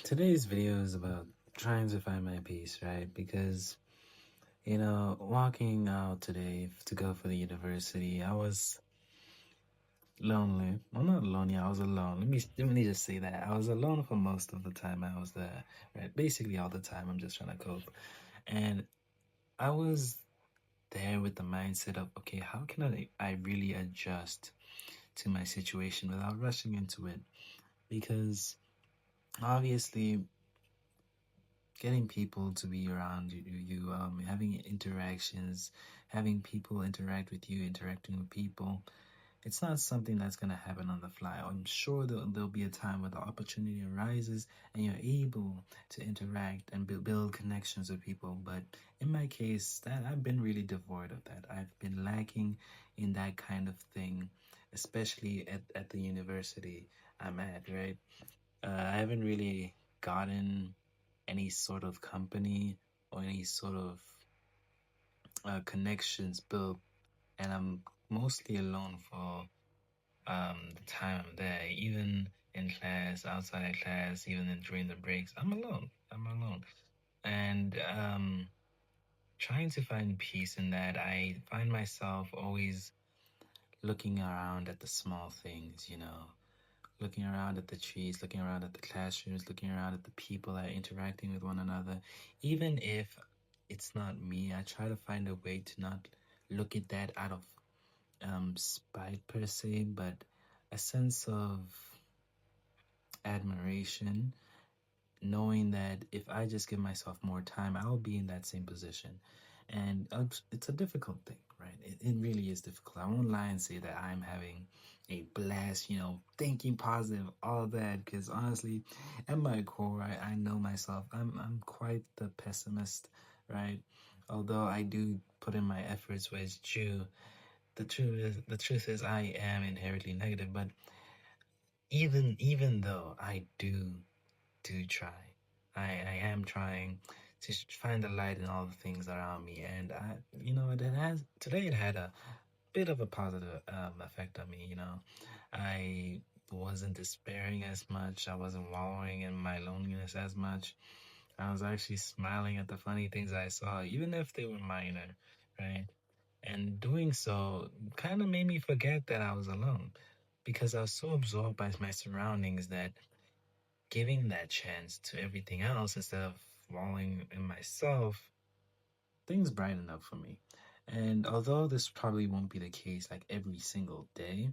Today's video is about trying to find my peace, right? Because, walking out today to go for the university, I was lonely. Well, not lonely, I was alone. Let me just say that. I was alone for most of the time I was there, right? Basically all the time, I'm just trying to cope. And I was there with the mindset of, okay, how can I really adjust to my situation without rushing into it? Because obviously getting people to be around you, having interactions, having people interact with you, interacting with people, it's not something that's going to happen on the fly. I'm sure there'll be a time where the opportunity arises and you're able to interact and build connections with people. But in my case, that I've been really devoid of that. I've been lacking in that kind of thing, especially at the university I'm at, right? I haven't really gotten any sort of company or any sort of connections built, and I'm mostly alone for the time I'm there. Even in class, outside of class, even during the breaks, I'm alone. I'm alone, and trying to find peace in that. I find myself always looking around at the small things, looking around at the trees, looking around at the classrooms, looking around at the people that are interacting with one another. Even if it's not me, I try to find a way to not look at that out of spite per se, but a sense of admiration, knowing that if I just give myself more time, I'll be in that same position. And it's a difficult thing, right? It really is difficult. I won't lie and say that I'm having a blast, thinking positive, all that, because honestly, at my core, I know myself. I'm quite the pessimist, right? Although I do put in my efforts where it's true. The truth is I am inherently negative, but even though I do try. I am trying to find the light in all the things around me, and it had a bit of a positive effect on me. I wasn't despairing as much. I wasn't wallowing in my loneliness as much. I was actually smiling at the funny things I saw, even if they were minor, right? And doing so kind of made me forget that I was alone because I was so absorbed by my surroundings that giving that chance to everything else instead of walling in myself, things brighten up for me. And although this probably won't be the case like every single day,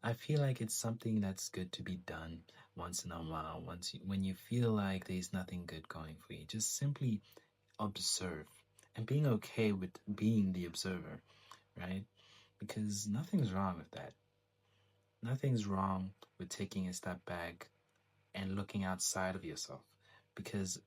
I feel like it's something that's good to be done once in a while. When you feel like there's nothing good going for you, just simply observe and being okay with being the observer, right? Because nothing's wrong with that. Nothing's wrong with taking a step back and looking outside of yourself because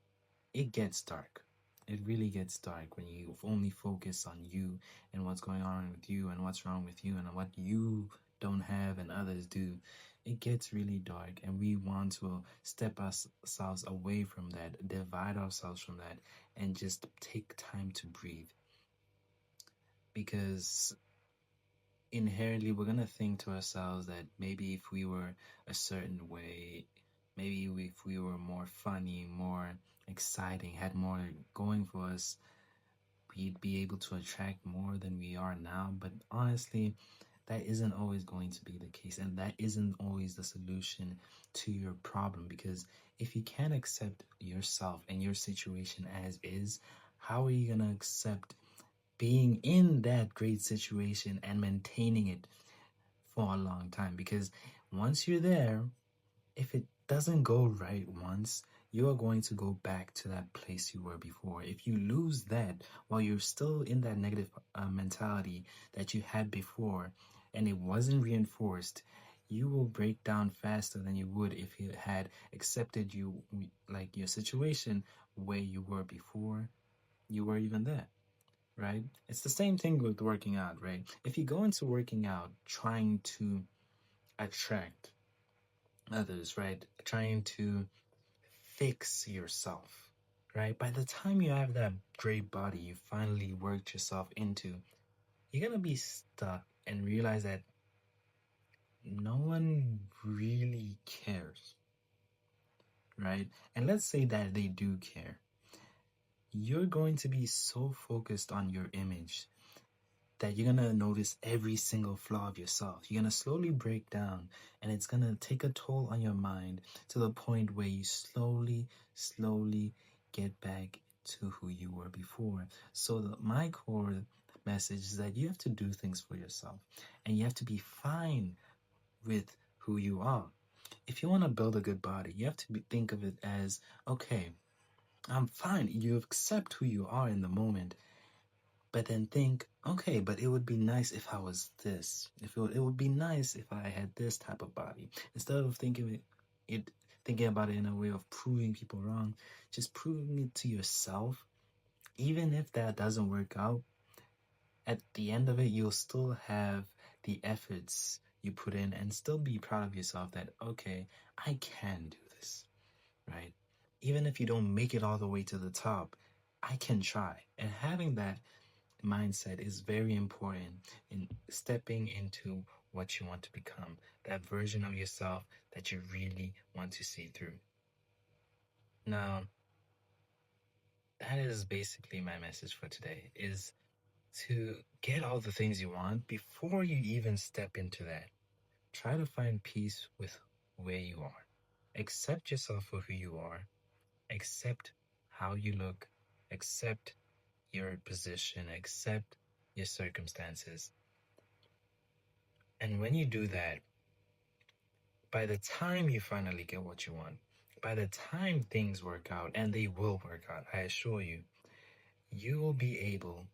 it gets dark. It really gets dark when you only focus on you and what's going on with you and what's wrong with you and what you don't have and others do. It gets really dark, and we want to step ourselves away from that, divide ourselves from that, and just take time to breathe. Because inherently, we're going to think to ourselves that maybe if we were a certain way, maybe if we were more funny, more exciting, had more going for us, we'd be able to attract more than we are now. But honestly, that isn't always going to be the case, and that isn't always the solution to your problem. Because if you can't accept yourself and your situation as is, how are you going to accept being in that great situation and maintaining it for a long time? Because once you're there, if it doesn't go right once, you are going to go back to that place you were before. If you lose that while you're still in that negative mentality that you had before and it wasn't reinforced, you will break down faster than you would if you had accepted like your situation where you were before you were even there, right? It's the same thing with working out, right? If you go into working out trying to attract others, right? Trying to fix yourself, right? By the time you have that great body you finally worked yourself into, you're gonna be stuck and realize that no one really cares, right? And let's say that they do care. You're going to be so focused on your image that you're gonna notice every single flaw of yourself. You're gonna slowly break down, and it's gonna take a toll on your mind to the point where you slowly get back to who you were before. So, my core message is that you have to do things for yourself, and you have to be fine with who you are. If you want to build a good body, you have to think of it as, okay, I'm fine. You accept who you are in the moment, but then think, okay, but it would be nice if I was this. It would be nice if I had this type of body. Instead of thinking about it in a way of proving people wrong, just proving it to yourself. Even if that doesn't work out, at the end of it, you'll still have the efforts you put in and still be proud of yourself that, okay, I can do this, right? Even if you don't make it all the way to the top, I can try. And having that mindset is very important in stepping into what you want to become, that version of yourself that you really want to see through. Now, that is basically my message for today, is to get all the things you want before you even step into that. Try to find peace with where you are. Accept yourself for who you are. Accept how you look. Accept your position. Accept your circumstances. And when you do that, by the time you finally get what you want, by the time things work out, and they will work out, I assure you, you will be able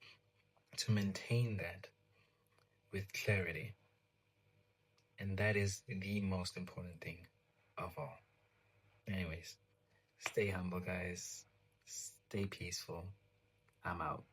to maintain that with clarity. And that is the most important thing of all. Anyways, stay humble, guys. Stay peaceful. I'm out.